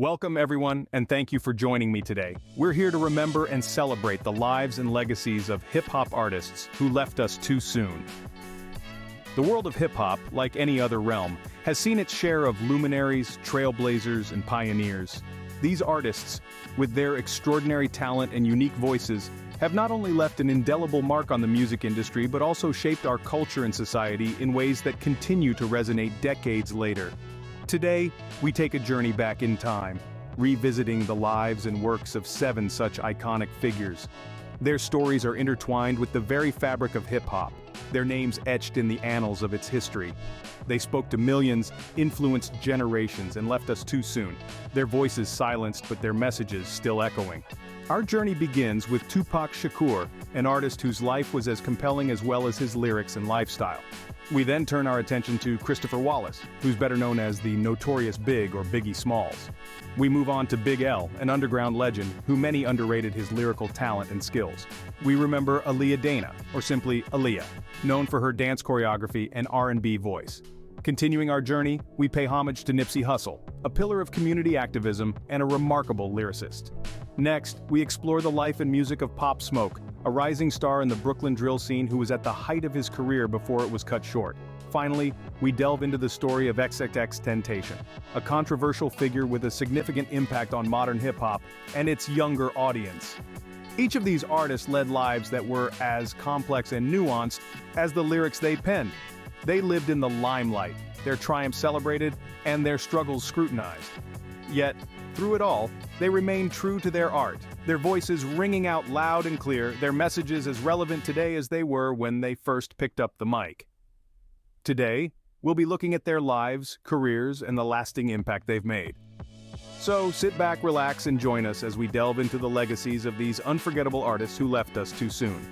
Welcome everyone, and thank you for joining me today. We're here to remember and celebrate the lives and legacies of hip-hop artists who left us too soon. The world of hip-hop, like any other realm, has seen its share of luminaries, trailblazers, and pioneers. These artists, with their extraordinary talent and unique voices, have not only left an indelible mark on the music industry but also shaped our culture and society in ways that continue to resonate decades later. Today, we take a journey back in time, revisiting the lives and works of 7 such iconic figures. Their stories are intertwined with the very fabric of hip-hop, their names etched in the annals of its history. They spoke to millions, influenced generations, and left us too soon, their voices silenced but their messages still echoing. Our journey begins with Tupac Shakur, an artist whose life was as compelling as well as his lyrics and lifestyle. We then turn our attention to Christopher Wallace, who's better known as the Notorious Big or Biggie Smalls. We move on to Big L, an underground legend who many underrated his lyrical talent and skills. We remember Aaliyah Dana, or simply Aaliyah, known for her dance choreography and R&B voice. Continuing our journey, we pay homage to Nipsey Hussle, a pillar of community activism and a remarkable lyricist. Next, we explore the life and music of Pop Smoke, a rising star in the Brooklyn drill scene who was at the height of his career before it was cut short. Finally, we delve into the story of XXXTentacion, a controversial figure with a significant impact on modern hip-hop and its younger audience. Each of these artists led lives that were as complex and nuanced as the lyrics they penned. They lived in the limelight, their triumphs celebrated, and their struggles scrutinized. Yet, through it all, they remained true to their art, their voices ringing out loud and clear, their messages as relevant today as they were when they first picked up the mic. Today, we'll be looking at their lives, careers, and the lasting impact they've made. So sit back, relax, and join us as we delve into the legacies of these unforgettable artists who left us too soon.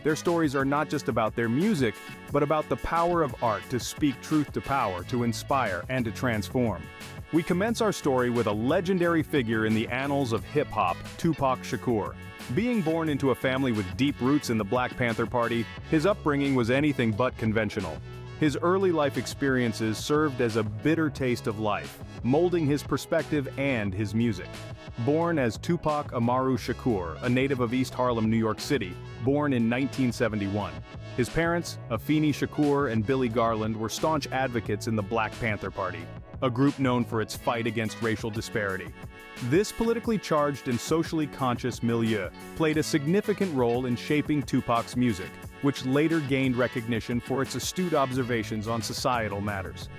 Their stories are not just about their music, but about the power of art to speak truth to power, to inspire, and to transform. We commence our story with a legendary figure in the annals of hip-hop, Tupac Shakur. Being born into a family with deep roots in the Black Panther Party, his upbringing was anything but conventional. His early life experiences served as a bitter taste of life, molding his perspective and his music. Born as Tupac Amaru Shakur, a native of East Harlem, New York City, born in 1971. His parents, Afeni Shakur and Billy Garland, were staunch advocates in the Black Panther Party, a group known for its fight against racial disparity. This politically charged and socially conscious milieu played a significant role in shaping Tupac's music, which later gained recognition for its astute observations on societal matters.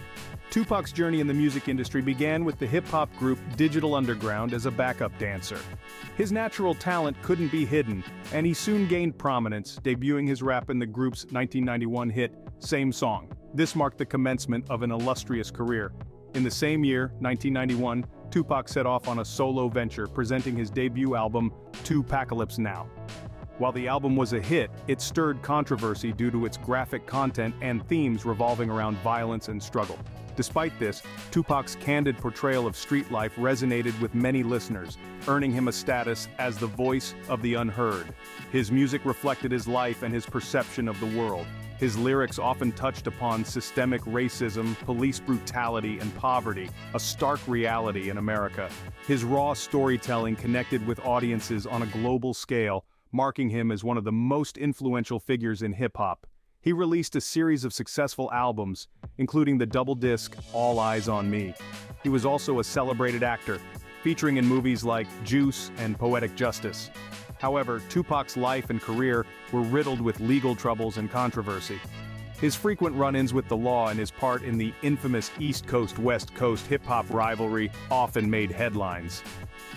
Tupac's journey in the music industry began with the hip-hop group Digital Underground as a backup dancer. His natural talent couldn't be hidden, and he soon gained prominence, debuting his rap in the group's 1991 hit, Same Song. This marked the commencement of an illustrious career. In the same year, 1991, Tupac set off on a solo venture, presenting his debut album, Tupacalypse Now. While the album was a hit, it stirred controversy due to its graphic content and themes revolving around violence and struggle. Despite this, Tupac's candid portrayal of street life resonated with many listeners, earning him a status as the voice of the unheard. His music reflected his life and his perception of the world. His lyrics often touched upon systemic racism, police brutality, and poverty, a stark reality in America. His raw storytelling connected with audiences on a global scale, marking him as one of the most influential figures in hip-hop. He released a series of successful albums, including the double disc All Eyes on Me. He was also a celebrated actor, featuring in movies like Juice and Poetic Justice. However, Tupac's life and career were riddled with legal troubles and controversy. His frequent run-ins with the law and his part in the infamous East Coast-West Coast hip-hop rivalry often made headlines.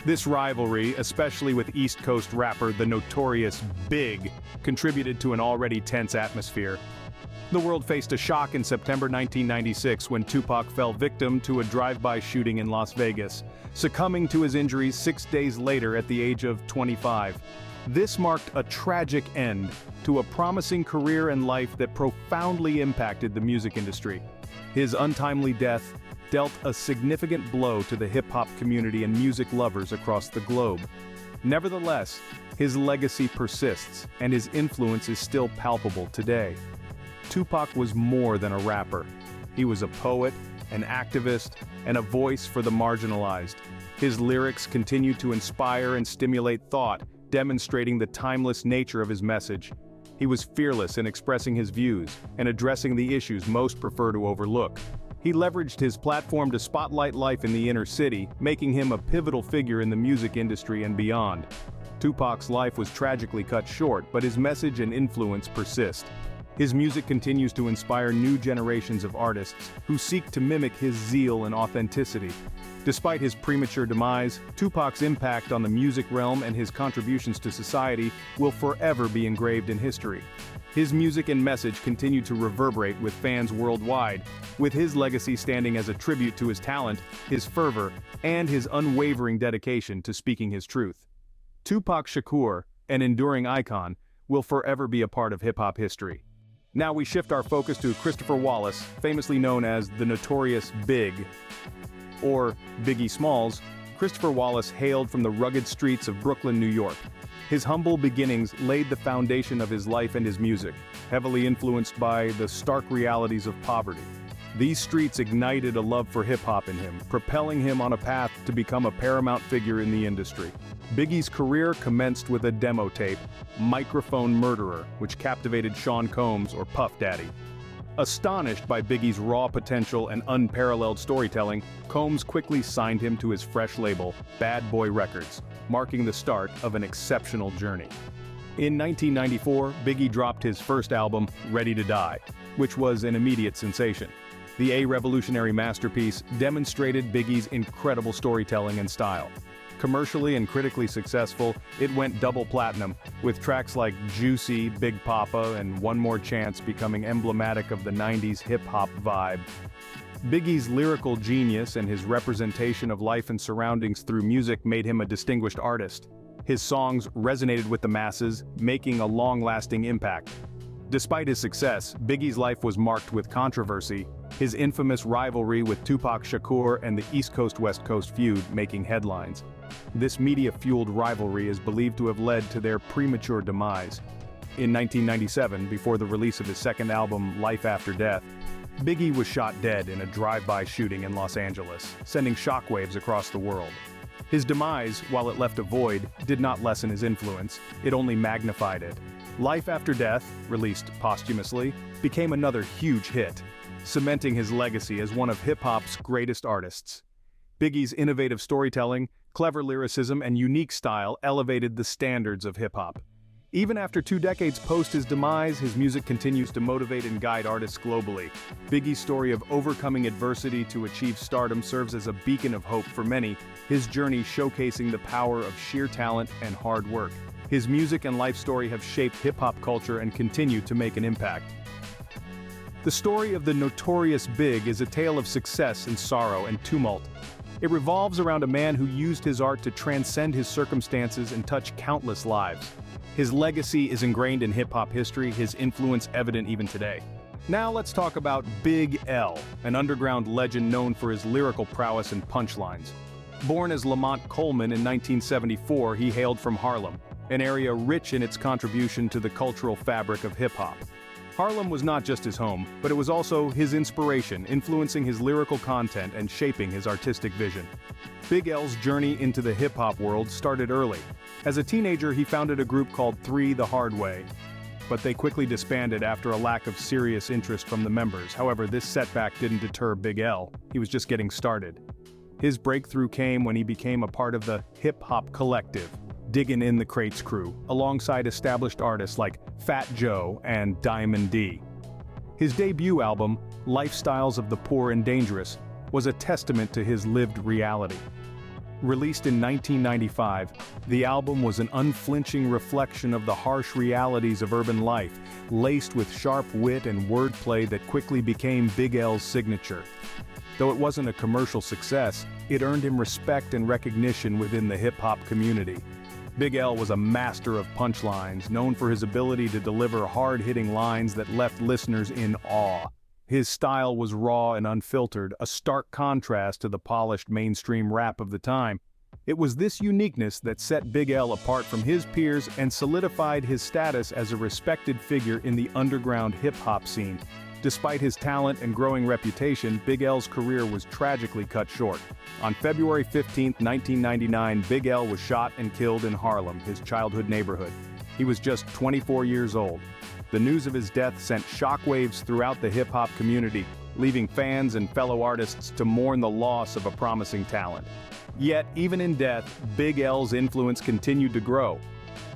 This rivalry, especially with East Coast rapper the Notorious Big, contributed to an already tense atmosphere. The world faced a shock in September 1996 when Tupac fell victim to a drive-by shooting in Las Vegas, succumbing to his injuries 6 days later at the age of 25. This marked a tragic end to a promising career and life that profoundly impacted the music industry. His untimely death dealt a significant blow to the hip-hop community and music lovers across the globe. Nevertheless, his legacy persists, and his influence is still palpable today. Tupac was more than a rapper. He was a poet, an activist, and a voice for the marginalized. His lyrics continue to inspire and stimulate thought, demonstrating the timeless nature of his message. He was fearless in expressing his views and addressing the issues most prefer to overlook. He leveraged his platform to spotlight life in the inner city, making him a pivotal figure in the music industry and beyond. Tupac's life was tragically cut short, but his message and influence persist. His music continues to inspire new generations of artists who seek to mimic his zeal and authenticity. Despite his premature demise, Tupac's impact on the music realm and his contributions to society will forever be engraved in history. His music and message continue to reverberate with fans worldwide, with his legacy standing as a tribute to his talent, his fervor, and his unwavering dedication to speaking his truth. Tupac Shakur, an enduring icon, will forever be a part of hip-hop history. Now we shift our focus to Christopher Wallace, famously known as the Notorious Big, or Biggie Smalls. Christopher Wallace hailed from the rugged streets of Brooklyn, New York. His humble beginnings laid the foundation of his life and his music, heavily influenced by the stark realities of poverty. These streets ignited a love for hip-hop in him, propelling him on a path to become a paramount figure in the industry. Biggie's career commenced with a demo tape, Microphone Murderer, which captivated Sean Combs, or Puff Daddy. Astonished by Biggie's raw potential and unparalleled storytelling, Combs quickly signed him to his fresh label, Bad Boy Records, marking the start of an exceptional journey. In 1994, Biggie dropped his first album, Ready to Die, which was an immediate sensation. The A-revolutionary masterpiece demonstrated Biggie's incredible storytelling and style. Commercially and critically successful, it went double platinum, with tracks like Juicy, Big Papa, and One More Chance becoming emblematic of the 90s hip-hop vibe. Biggie's lyrical genius and his representation of life and surroundings through music made him a distinguished artist. His songs resonated with the masses, making a long-lasting impact. Despite his success, Biggie's life was marked with controversy, his infamous rivalry with Tupac Shakur and the East Coast-West Coast feud making headlines. This media-fueled rivalry is believed to have led to their premature demise. In 1997, before the release of his second album, Life After Death, Biggie was shot dead in a drive-by shooting in Los Angeles, sending shockwaves across the world. His demise, while it left a void, did not lessen his influence, it only magnified it. Life After Death, released posthumously, became another huge hit, cementing his legacy as one of hip-hop's greatest artists. Biggie's innovative storytelling, clever lyricism, and unique style elevated the standards of hip-hop. Even after 2 decades post his demise, his music continues to motivate and guide artists globally. Biggie's story of overcoming adversity to achieve stardom serves as a beacon of hope for many, his journey showcasing the power of sheer talent and hard work. His music and life story have shaped hip-hop culture and continue to make an impact. The story of the Notorious Big is a tale of success and sorrow and tumult. It revolves around a man who used his art to transcend his circumstances and touch countless lives. His legacy is ingrained in hip-hop history, his influence evident even today. Now let's talk about Big L, an underground legend known for his lyrical prowess and punchlines. Born as Lamont Coleman in 1974, he hailed from Harlem, an area rich in its contribution to the cultural fabric of hip-hop. Harlem was not just his home, but it was also his inspiration, influencing his lyrical content and shaping his artistic vision. Big L's journey into the hip-hop world started early. As a teenager, he founded a group called 3 the Hard Way, but they quickly disbanded after a lack of serious interest from the members. However, this setback didn't deter Big L. He was just getting started. His breakthrough came when he became a part of the hip-hop collective, Diggin' in the Crates crew, alongside established artists like Fat Joe and Diamond D. His debut album, Lifestyles of the Poor and Dangerous, was a testament to his lived reality. Released in 1995, the album was an unflinching reflection of the harsh realities of urban life, laced with sharp wit and wordplay that quickly became Big L's signature. Though it wasn't a commercial success, it earned him respect and recognition within the hip-hop community. Big L was a master of punchlines, known for his ability to deliver hard-hitting lines that left listeners in awe. His style was raw and unfiltered, a stark contrast to the polished mainstream rap of the time. It was this uniqueness that set Big L apart from his peers and solidified his status as a respected figure in the underground hip-hop scene. Despite his talent and growing reputation, Big L's career was tragically cut short. On February 15, 1999, Big L was shot and killed in Harlem, his childhood neighborhood. He was just 24 years old. The news of his death sent shockwaves throughout the hip-hop community, leaving fans and fellow artists to mourn the loss of a promising talent. Yet, even in death, Big L's influence continued to grow.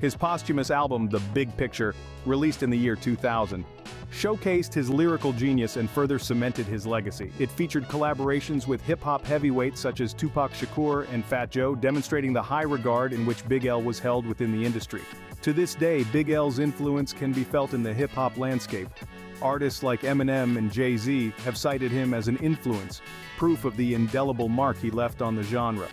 His posthumous album, The Big Picture, released in the year 2000, showcased his lyrical genius and further cemented his legacy. It featured collaborations with hip-hop heavyweights such as Tupac Shakur and Fat Joe, demonstrating the high regard in which Big L was held within the industry. To this day, Big L's influence can be felt in the hip-hop landscape. Artists like Eminem and Jay-Z have cited him as an influence, proof of the indelible mark he left on the genre.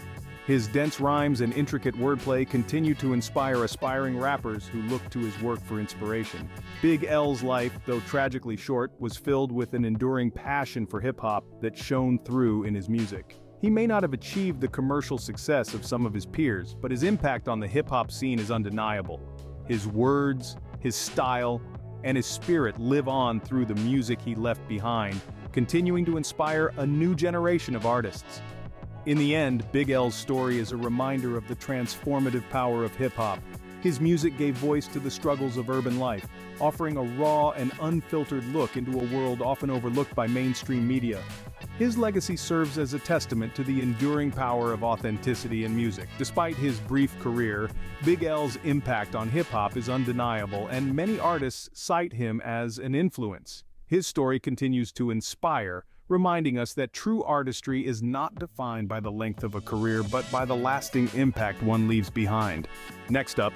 His dense rhymes and intricate wordplay continue to inspire aspiring rappers who look to his work for inspiration. Big L's life, though tragically short, was filled with an enduring passion for hip-hop that shone through in his music. He may not have achieved the commercial success of some of his peers, but his impact on the hip-hop scene is undeniable. His words, his style, and his spirit live on through the music he left behind, continuing to inspire a new generation of artists. In the end, Big L's story is a reminder of the transformative power of hip-hop. His music gave voice to the struggles of urban life, offering a raw and unfiltered look into a world often overlooked by mainstream media. His legacy serves as a testament to the enduring power of authenticity in music. Despite his brief career, Big L's impact on hip-hop is undeniable, and many artists cite him as an influence. His story continues to inspire, reminding us that true artistry is not defined by the length of a career but by the lasting impact one leaves behind. Next up,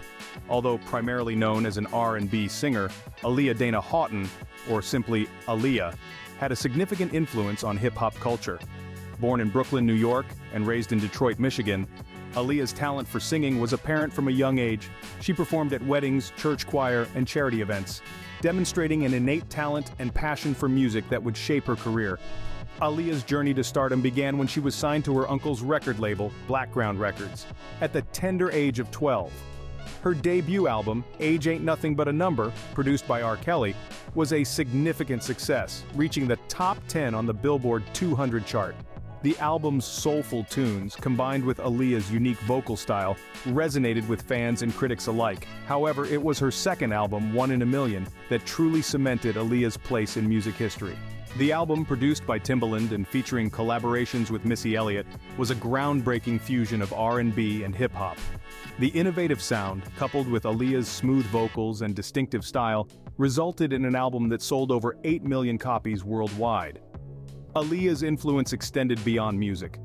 although primarily known as an R&B singer, Aaliyah Dana Houghton, or simply Aaliyah, had a significant influence on hip-hop culture. Born in Brooklyn, New York, and raised in Detroit, Michigan, Aaliyah's talent for singing was apparent from a young age. She performed at weddings, church choir, and charity events, demonstrating an innate talent and passion for music that would shape her career. Aaliyah's journey to stardom began when she was signed to her uncle's record label, Blackground Records, at the tender age of 12. Her debut album, Age Ain't Nothing But a Number, produced by R. Kelly, was a significant success, reaching the top 10 on the Billboard 200 chart. The album's soulful tunes, combined with Aaliyah's unique vocal style, resonated with fans and critics alike. However, it was her second album, One in a Million, that truly cemented Aaliyah's place in music history. The album, produced by Timbaland and featuring collaborations with Missy Elliott, was a groundbreaking fusion of R&B and hip-hop. The innovative sound, coupled with Aaliyah's smooth vocals and distinctive style, resulted in an album that sold over 8 million copies worldwide. Aaliyah's influence extended beyond music.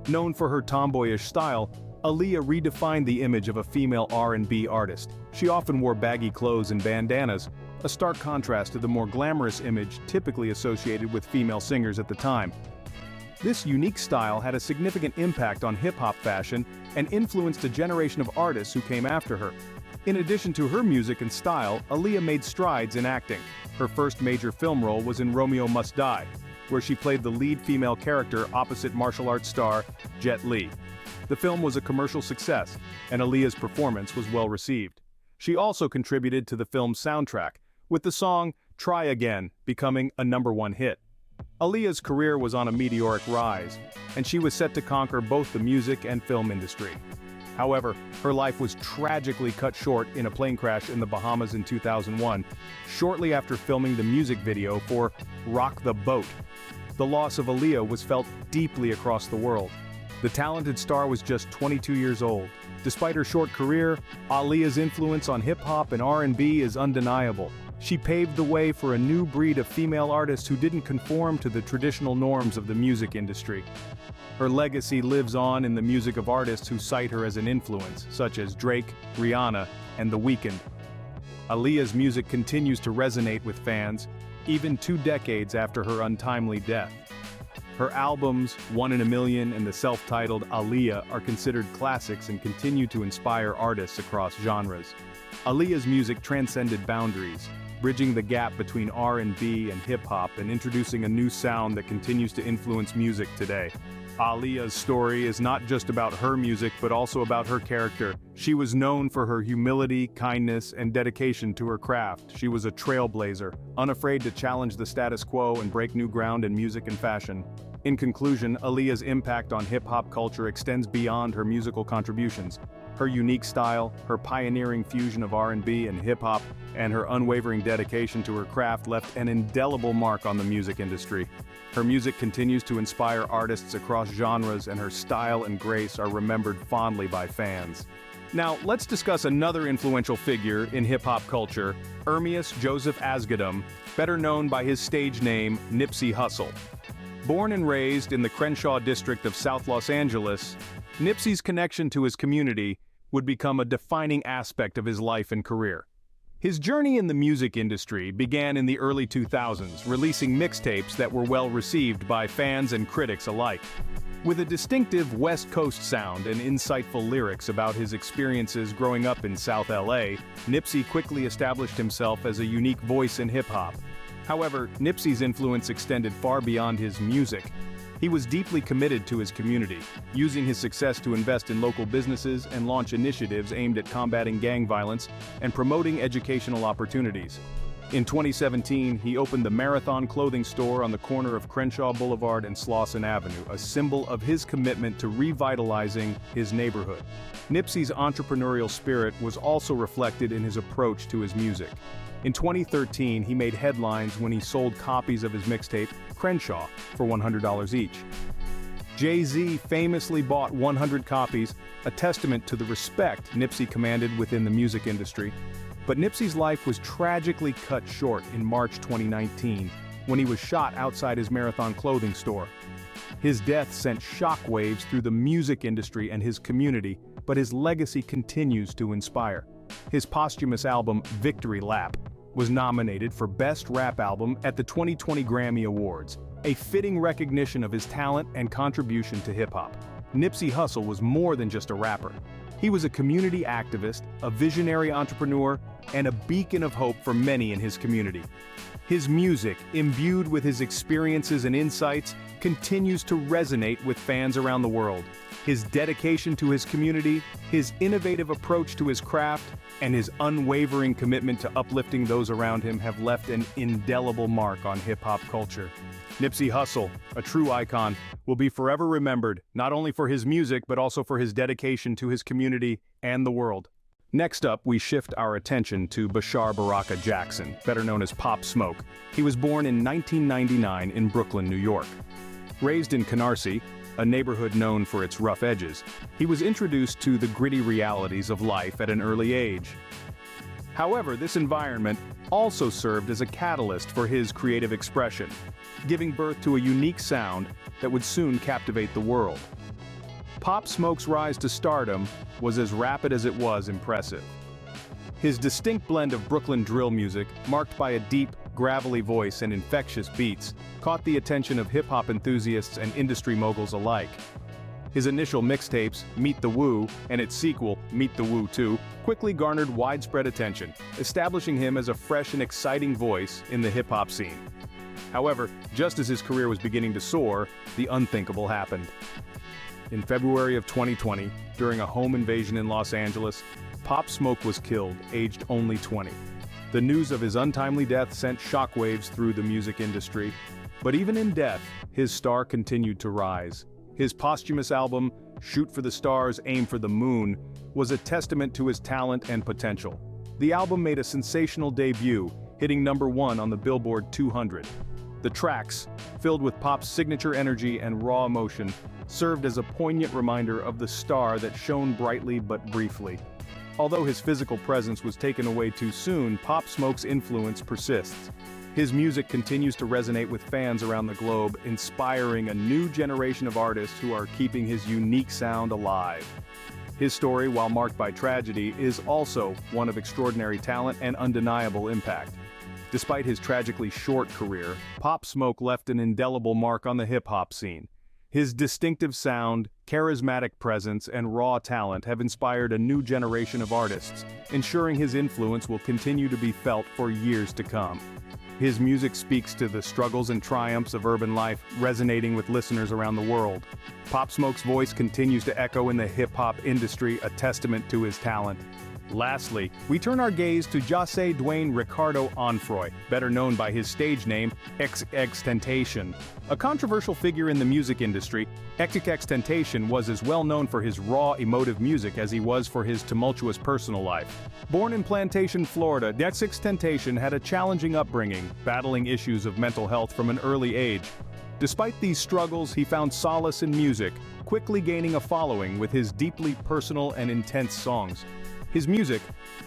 Known for her tomboyish style, Aaliyah redefined the image of a female R&B artist. She often wore baggy clothes and bandanas, a stark contrast to the more glamorous image typically associated with female singers at the time. This unique style had a significant impact on hip-hop fashion and influenced a generation of artists who came after her. In addition to her music and style, Aaliyah made strides in acting. Her first major film role was in Romeo Must Die, where she played the lead female character opposite martial arts star Jet Li. The film was a commercial success, and Aaliyah's performance was well received. She also contributed to the film's soundtrack, with the song Try Again becoming a #1 hit. Aaliyah's career was on a meteoric rise, and she was set to conquer both the music and film industry. However, her life was tragically cut short in a plane crash in the Bahamas in 2001, shortly after filming the music video for Rock the Boat. The loss of Aaliyah was felt deeply across the world. The talented star was just 22 years old. Despite her short career, Aaliyah's influence on hip-hop and R&B is undeniable. She paved the way for a new breed of female artists who didn't conform to the traditional norms of the music industry. Her legacy lives on in the music of artists who cite her as an influence, such as Drake, Rihanna, and The Weeknd. Aaliyah's music continues to resonate with fans, even 2 decades after her untimely death. Her albums, One in a Million and the self-titled Aaliyah, are considered classics and continue to inspire artists across genres. Aaliyah's music transcended boundaries, bridging the gap between R&B and hip-hop and introducing a new sound that continues to influence music today. Aaliyah's story is not just about her music but also about her character. She was known for her humility, kindness, and dedication to her craft. She was a trailblazer, unafraid to challenge the status quo and break new ground in music and fashion. In conclusion, Aaliyah's impact on hip-hop culture extends beyond her musical contributions. Her unique style, her pioneering fusion of R&B and hip-hop, and her unwavering dedication to her craft left an indelible mark on the music industry. Her music continues to inspire artists across genres, and her style and grace are remembered fondly by fans. Now, let's discuss another influential figure in hip-hop culture, Ermias Joseph Asghedom, better known by his stage name Nipsey Hussle. Born and raised in the Crenshaw district of South Los Angeles, Nipsey's connection to his community would become a defining aspect of his life and career. His journey in the music industry began in the early 2000s, releasing mixtapes that were well received by fans and critics alike. With a distinctive West Coast sound and insightful lyrics about his experiences growing up in South LA, Nipsey quickly established himself as a unique voice in hip-hop. However, Nipsey's influence extended far beyond his music. He was deeply committed to his community, using his success to invest in local businesses and launch initiatives aimed at combating gang violence and promoting educational opportunities. In 2017, he opened the Marathon clothing store on the corner of Crenshaw Boulevard and Slauson Avenue, a symbol of his commitment to revitalizing his neighborhood. Nipsey's entrepreneurial spirit was also reflected in his approach to his music. In 2013, he made headlines when he sold copies of his mixtape, Crenshaw, for $100 each. Jay-Z famously bought 100 copies, a testament to the respect Nipsey commanded within the music industry. But Nipsey's life was tragically cut short in March 2019, when he was shot outside his Marathon clothing store. His death sent shockwaves through the music industry and his community, but his legacy continues to inspire. His posthumous album, Victory Lap, was nominated for Best Rap Album at the 2020 Grammy Awards, a fitting recognition of his talent and contribution to hip-hop. Nipsey Hussle was more than just a rapper. He was a community activist, a visionary entrepreneur, and a beacon of hope for many in his community. His music, imbued with his experiences and insights, continues to resonate with fans around the world. His dedication to his community, his innovative approach to his craft, and his unwavering commitment to uplifting those around him have left an indelible mark on hip-hop culture. Nipsey Hussle, a true icon, will be forever remembered, not only for his music but also for his dedication to his community and the world. Next up, we shift our attention to Bashar Baraka Jackson, better known as Pop Smoke. He was born in 1999 in Brooklyn, New York. Raised in Canarsie, a neighborhood known for its rough edges, he was introduced to the gritty realities of life at an early age. However, this environment also served as a catalyst for his creative expression, giving birth to a unique sound that would soon captivate the world. Pop Smoke's rise to stardom was as rapid as it was impressive. His distinct blend of Brooklyn drill music, marked by a deep, gravelly voice and infectious beats, caught the attention of hip-hop enthusiasts and industry moguls alike. His initial mixtapes, Meet the Woo, and its sequel, Meet the Woo 2, quickly garnered widespread attention, establishing him as a fresh and exciting voice in the hip-hop scene. However, just as his career was beginning to soar, the unthinkable happened. In February of 2020, during a home invasion in Los Angeles, Pop Smoke was killed, aged only 20. The news of his untimely death sent shockwaves through the music industry, but even in death, his star continued to rise. His posthumous album, Shoot for the Stars, Aim for the Moon, was a testament to his talent and potential. The album made a sensational debut, hitting #1 on the Billboard 200. The tracks, filled with Pop's signature energy and raw emotion, served as a poignant reminder of the star that shone brightly but briefly. Although his physical presence was taken away too soon, Pop Smoke's influence persists. His music continues to resonate with fans around the globe, inspiring a new generation of artists who are keeping his unique sound alive. His story, while marked by tragedy, is also one of extraordinary talent and undeniable impact. Despite his tragically short career, Pop Smoke left an indelible mark on the hip-hop scene. His distinctive sound, charismatic presence, and raw talent have inspired a new generation of artists, ensuring his influence will continue to be felt for years to come. His music speaks to the struggles and triumphs of urban life, resonating with listeners around the world. Pop Smoke's voice continues to echo in the hip-hop industry, a testament to his talent. Lastly, we turn our gaze to Jose Dwayne Ricardo Onfroy, better known by his stage name, XXXTentacion. A controversial figure in the music industry, XXXTentacion was as well known for his raw, emotive music as he was for his tumultuous personal life. Born in Plantation, Florida, XXXTentacion had a challenging upbringing, battling issues of mental health from an early age. Despite these struggles, he found solace in music, quickly gaining a following with his deeply personal and intense songs. His music,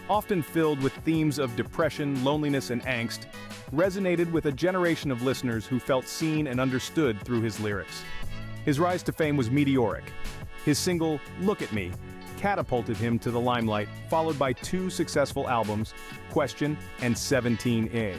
often filled with themes of depression, loneliness, and angst, resonated with a generation of listeners who felt seen and understood through his lyrics. His rise to fame was meteoric. His single, "Look at Me," catapulted him to the limelight, followed by two successful albums, Question and 17A.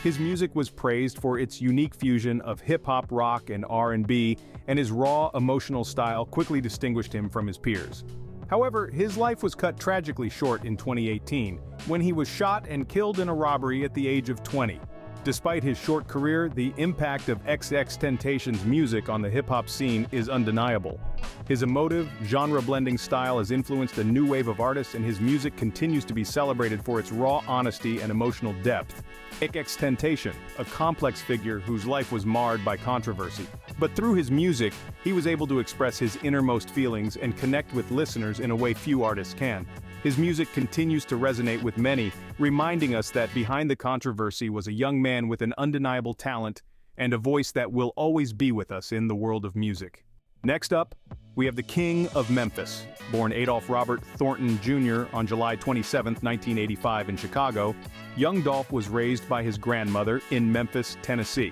His music was praised for its unique fusion of hip-hop, rock, and R&B, and his raw, emotional style quickly distinguished him from his peers. However, his life was cut tragically short in 2018, when he was shot and killed in a robbery at the age of 20. Despite his short career, the impact of XXXTentacion's music on the hip-hop scene is undeniable. His emotive, genre-blending style has influenced a new wave of artists, and his music continues to be celebrated for its raw honesty and emotional depth. XXXTentacion, a complex figure whose life was marred by controversy. But through his music, he was able to express his innermost feelings and connect with listeners in a way few artists can. His music continues to resonate with many, reminding us that behind the controversy was a young man with an undeniable talent and a voice that will always be with us in the world of music. Next up, we have the King of Memphis. Born Adolph Robert Thornton Jr. on July 27, 1985 in Chicago, young Dolph was raised by his grandmother in Memphis, Tennessee.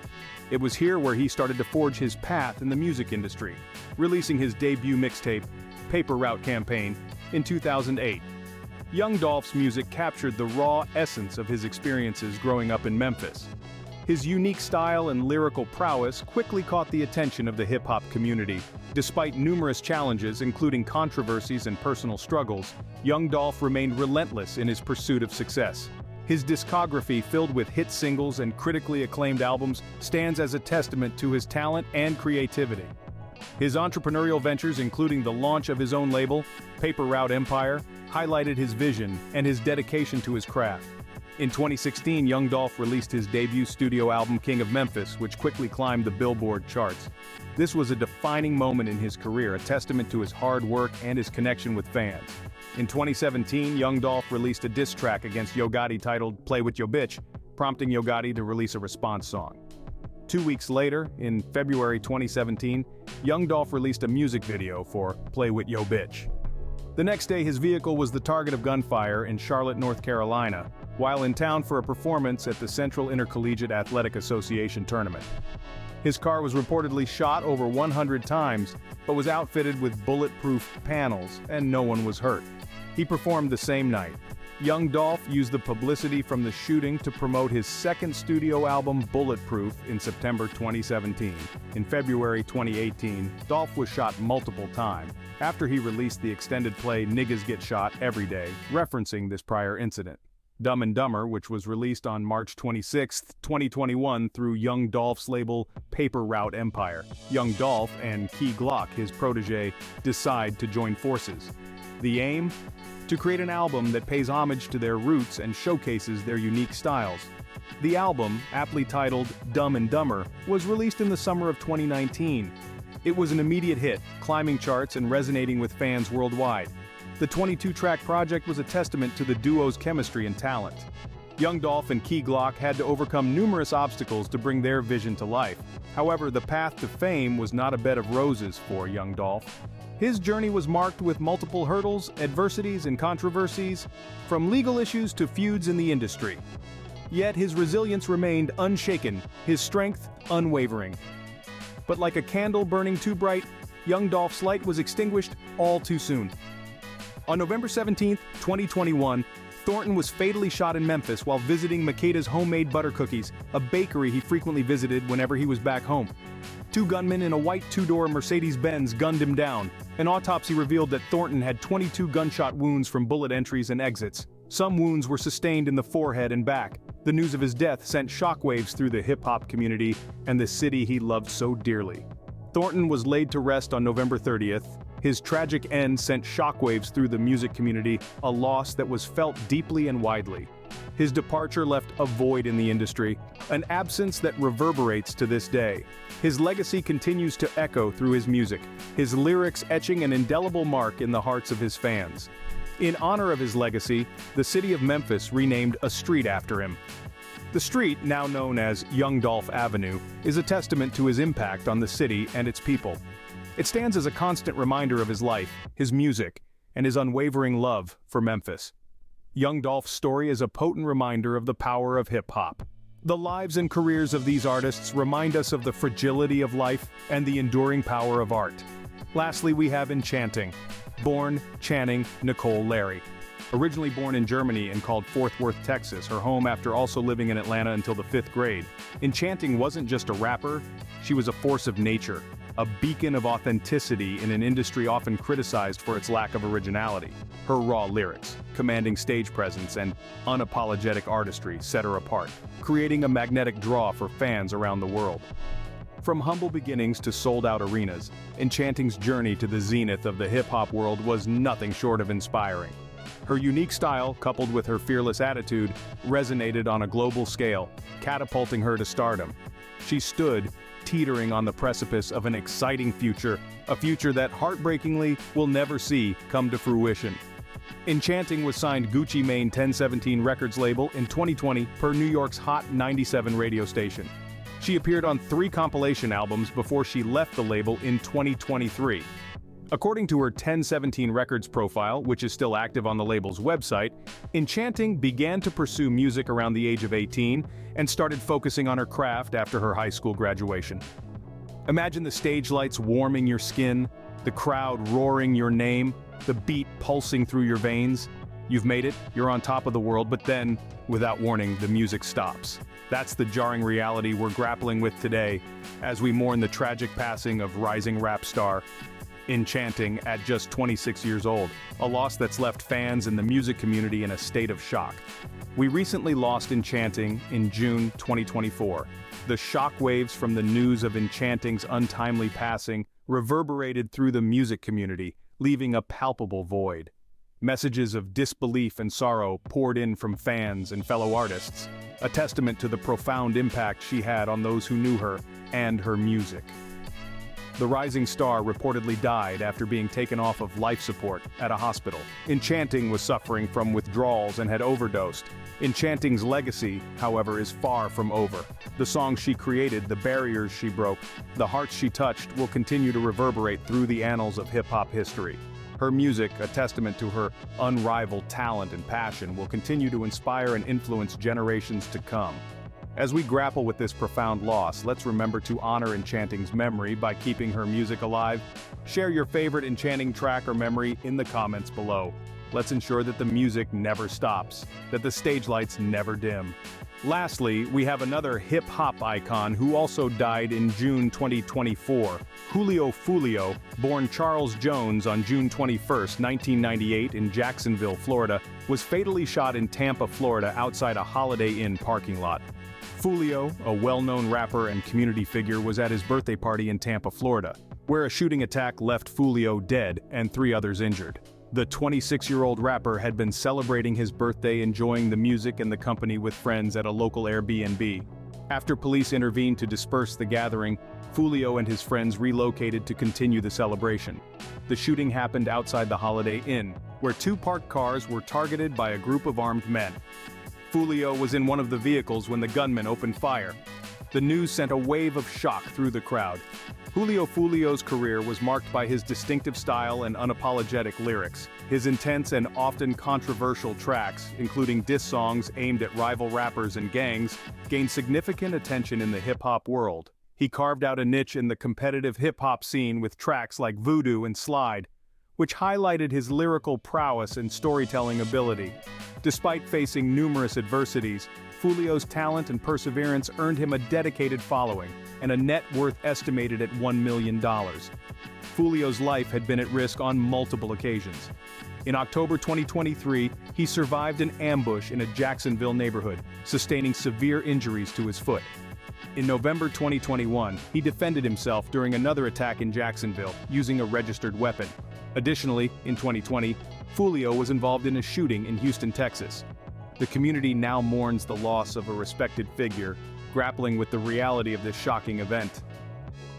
It was here where he started to forge his path in the music industry, releasing his debut mixtape, Paper Route Campaign, in 2008. Young Dolph's music captured the raw essence of his experiences growing up in Memphis. His unique style and lyrical prowess quickly caught the attention of the hip-hop community. Despite numerous challenges, including controversies and personal struggles, young Dolph remained relentless in his pursuit of success. His discography, filled with hit singles and critically acclaimed albums, stands as a testament to his talent and creativity. His entrepreneurial ventures, including the launch of his own label, Paper Route Empire, highlighted his vision and his dedication to his craft. In 2016, young Dolph released his debut studio album, King of Memphis, which quickly climbed the Billboard charts. This was a defining moment in his career, a testament to his hard work and his connection with fans. In 2017, young Dolph released a diss track against Yo Gotti titled "Play With Yo Bitch," prompting Yo Gotti to release a response song. 2 weeks later, in February 2017, young Dolph released a music video for "Play With Yo Bitch." The next day, his vehicle was the target of gunfire in Charlotte, North Carolina, while in town for a performance at the Central Intercollegiate Athletic Association tournament. His car was reportedly shot over 100 times, but was outfitted with bulletproof panels, and no one was hurt. He performed the same night. Young Dolph used the publicity from the shooting to promote his second studio album, Bulletproof, in September 2017. In February 2018, Dolph was shot multiple times, after he released the extended play Niggas Get Shot Every Day, referencing this prior incident. Dumb and Dumber, which was released on March 26, 2021 through Young Dolph's label Paper Route Empire. Young Dolph and Key Glock, his protege, decide to join forces. The aim? To create an album that pays homage to their roots and showcases their unique styles. The album, aptly titled Dumb and Dumber, was released in the summer of 2019. It was an immediate hit, climbing charts and resonating with fans worldwide. The 22-track project was a testament to the duo's chemistry and talent. Young Dolph and Key Glock had to overcome numerous obstacles to bring their vision to life. However, the path to fame was not a bed of roses for Young Dolph. His journey was marked with multiple hurdles, adversities, and controversies, from legal issues to feuds in the industry. Yet his resilience remained unshaken, his strength unwavering. But like a candle burning too bright, Young Dolph's light was extinguished all too soon. On November 17, 2021, Thornton was fatally shot in Memphis while visiting Makeda's Homemade Butter Cookies, a bakery he frequently visited whenever he was back home. Two gunmen in a white two-door Mercedes-Benz gunned him down. An autopsy revealed that Thornton had 22 gunshot wounds from bullet entries and exits. Some wounds were sustained in the forehead and back. The news of his death sent shockwaves through the hip-hop community and the city he loved so dearly. Thornton was laid to rest on November 30th. His tragic end sent shockwaves through the music community, a loss that was felt deeply and widely. His departure left a void in the industry, an absence that reverberates to this day. His legacy continues to echo through his music, his lyrics etching an indelible mark in the hearts of his fans. In honor of his legacy, the city of Memphis renamed a street after him. The street, now known as Young Dolph Avenue, is a testament to his impact on the city and its people. It stands as a constant reminder of his life, his music, and his unwavering love for Memphis. Young Dolph's story is a potent reminder of the power of hip-hop. The lives and careers of these artists remind us of the fragility of life and the enduring power of art. Lastly, we have Enchanting, born Channing Nicole Larry. Originally born in Germany and called Fort Worth, Texas, her home after also living in Atlanta until the 5th grade, Enchanting wasn't just a rapper, she was a force of nature, a beacon of authenticity in an industry often criticized for its lack of originality. Her raw lyrics, commanding stage presence, and unapologetic artistry set her apart, creating a magnetic draw for fans around the world. From humble beginnings to sold-out arenas, Enchanting's journey to the zenith of the hip-hop world was nothing short of inspiring. Her unique style, coupled with her fearless attitude, resonated on a global scale, catapulting her to stardom. She stood, teetering on the precipice of an exciting future, a future that heartbreakingly we'll never see come to fruition. Enchanting was signed Gucci Mane 1017 Records label in 2020 per New York's Hot 97 radio station. She appeared on 3 compilation albums before she left the label in 2023. According to her 1017 Records profile, which is still active on the label's website, Enchanting began to pursue music around the age of 18 and started focusing on her craft after her high school graduation. Imagine the stage lights warming your skin, the crowd roaring your name, the beat pulsing through your veins. You've made it, you're on top of the world, but then, without warning, the music stops. That's the jarring reality we're grappling with today as we mourn the tragic passing of rising rap star Enchanting at just 26 years old, a loss that's left fans and the music community in a state of shock. We recently lost Enchanting in June 2024. The shockwaves from the news of Enchanting's untimely passing reverberated through the music community, leaving a palpable void. Messages of disbelief and sorrow poured in from fans and fellow artists, a testament to the profound impact she had on those who knew her and her music. The rising star reportedly died after being taken off of life support at a hospital. Enchanting was suffering from withdrawals and had overdosed. Enchanting's legacy, however, is far from over. The songs she created, the barriers she broke, the hearts she touched will continue to reverberate through the annals of hip-hop history. Her music, a testament to her unrivaled talent and passion, will continue to inspire and influence generations to come. As we grapple with this profound loss, let's remember to honor Enchanting's memory by keeping her music alive. Share your favorite Enchanting track or memory in the comments below. Let's ensure that the music never stops, that the stage lights never dim. Lastly, we have another hip-hop icon who also died in June 2024. Julio Foolio, born Charles Jones on June 21, 1998 in Jacksonville, Florida, was fatally shot in Tampa, Florida outside a Holiday Inn parking lot. Foolio, a well-known rapper and community figure, was at his birthday party in Tampa, Florida, where a shooting attack left Foolio dead and 3 others injured. The 26-year-old rapper had been celebrating his birthday, enjoying the music and the company with friends at a local Airbnb. After police intervened to disperse the gathering, Foolio and his friends relocated to continue the celebration. The shooting happened outside the Holiday Inn, where 2 parked cars were targeted by a group of armed men. Foolio was in one of the vehicles when the gunmen opened fire. The news sent a wave of shock through the crowd. Julio Foolio's career was marked by his distinctive style and unapologetic lyrics. His intense and often controversial tracks, including diss songs aimed at rival rappers and gangs, gained significant attention in the hip-hop world. He carved out a niche in the competitive hip-hop scene with tracks like Voodoo and Slide, which highlighted his lyrical prowess and storytelling ability. Despite facing numerous adversities, Foolio's talent and perseverance earned him a dedicated following and a net worth estimated at $1 million. Foolio's life had been at risk on multiple occasions. In October 2023, he survived an ambush in a Jacksonville neighborhood, sustaining severe injuries to his foot. In November 2021, he defended himself during another attack in Jacksonville, using a registered weapon. Additionally, in 2020, Foolio was involved in a shooting in Houston, Texas. The community now mourns the loss of a respected figure, grappling with the reality of this shocking event.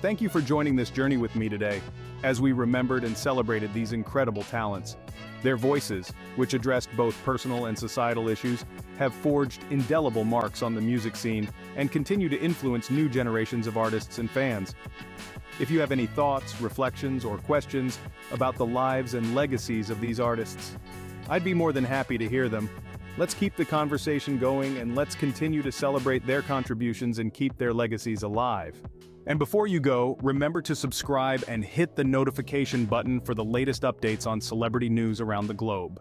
Thank you for joining this journey with me today, as we remembered and celebrated these incredible talents. Their voices, which addressed both personal and societal issues, have forged indelible marks on the music scene and continue to influence new generations of artists and fans. If you have any thoughts, reflections, or questions about the lives and legacies of these artists, I'd be more than happy to hear them. Let's keep the conversation going and let's continue to celebrate their contributions and keep their legacies alive. And before you go, remember to subscribe and hit the notification button for the latest updates on celebrity news around the globe.